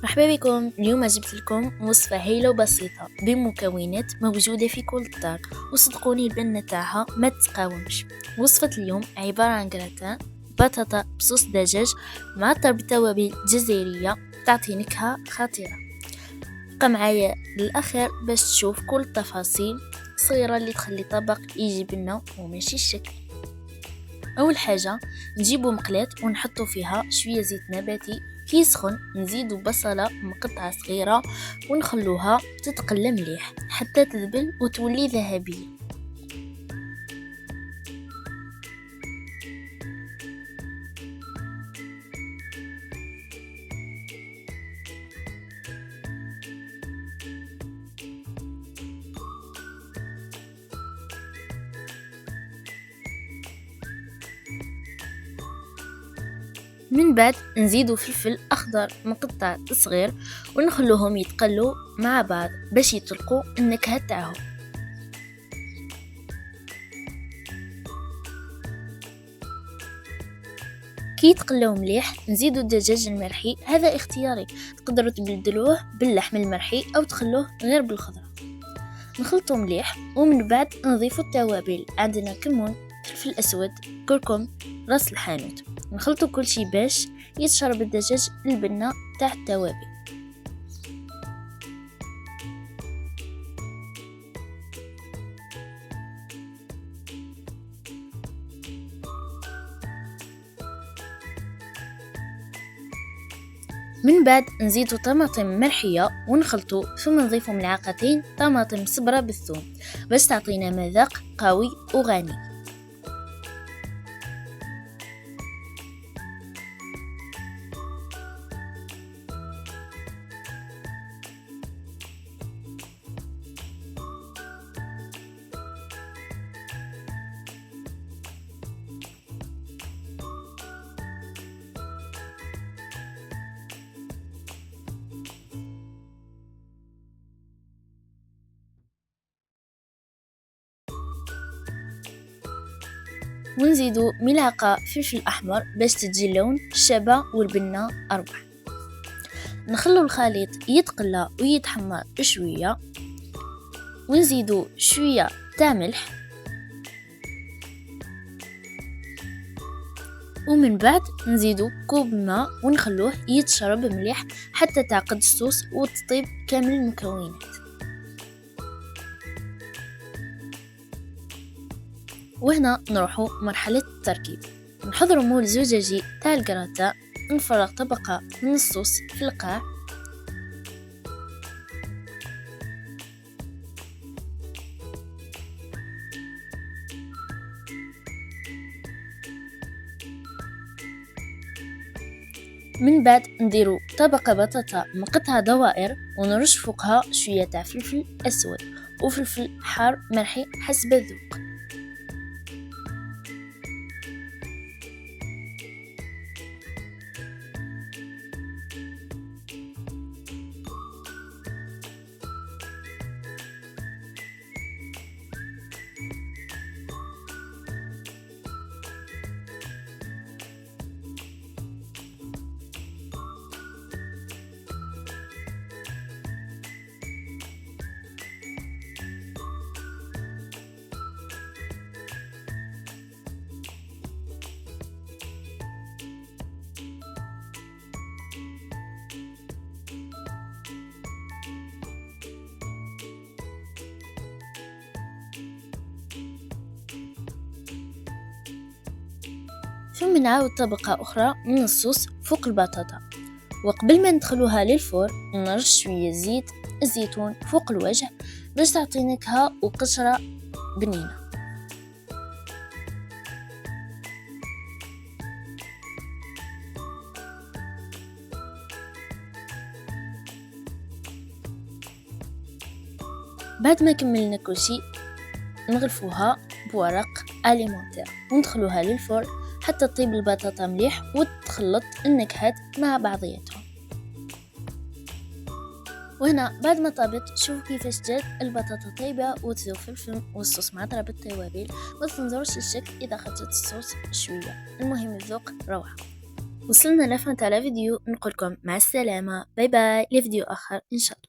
مرحبا بكم. اليوم جبت لكم وصفة هايلة وبسيطة بمكونات موجودة في كل الدار، وصدقوني البنة تاعها ما تتقاومش. وصفة اليوم عبارة عن جراتان بطاطا بصوص دجاج معطر بتوابل جزائرية، تعطي نكهة خطيرة. بقى معايا للأخير باش تشوف كل التفاصيل صغيرة اللي تخلي طبق يجي بنا وماشي الشكل. اول حاجه نجيبو مقلاة ونحطو فيها شويه زيت نباتي، كي يسخن نزيدو بصله مقطعه صغيره ونخلوها تتقلى مليح حتى تذبل وتولي ذهبيه. من بعد نزيدو فلفل اخضر مقطع صغير ونخلوهم يتقلوا مع بعض باش يطلقوا النكهه تاعهم. كي يتقلاو مليح نزيدو الدجاج المرحي، هذا اختياري، تقدروا تبدلوه باللحم المرحي او تخلوه غير بالخضره. نخلطو مليح ومن بعد نضيفو التوابل، عندنا كمون، فلفل اسود، كركم، راس الحانوت. نخلطو كل شي باش يتشرب الدجاج البنه تاع التوابل. من بعد نزيدو طماطم مرحيه ونخلطو، ثم نضيفو ملعقتين طماطم صبرة بالثوم باش تعطينا مذاق قوي وغني. ونزيدو ملعقة فلفل أحمر باش تجي اللون الشابة والبنة أربح. نخلو الخليط يتقلى ويتحمر شوية، ونزيدو شوية تاع ملح، ومن بعد نزيدو كوب ماء ونخلوه يتشرب مليح حتى تعقد الصوص وتطيب كامل المكونات. وهنا نروحو مرحلة التركيب. نحضرو مول زجاجي تاع الجراتا، نفرغ طبقة من الصوص في القاع، من بعد نديرو طبقة بطاطا مقطعة دوائر ونرش فوقها شوية تاع فلفل أسود وفلفل حار مرحي حسب الذوق. ثم نعاود طبقة أخرى من الصوص فوق البطاطا، وقبل ما ندخلوها للفرن نرش شوية زيت الزيتون فوق الوجه باش تعطي نكهة وقشرة بنينة. بعد ما كملنا كل شيء نغلفوها بورق أليمونتير وندخلوها للفرن حتى تطيب البطاطا مليح وتخلط النكهات مع بعضياتهم. وهنا بعد ما طابت شوفوا كيفاش جات البطاطا طيبة وتذوب في الفم والصوص معطرة بالتوابل. ما تنظروش الشكل إذا خدت الصوص شوية، المهم الذوق روعة. وصلنا لفن تاع فيديو، نقولكم مع السلامة، باي باي، لفيديو آخر إن شاء الله.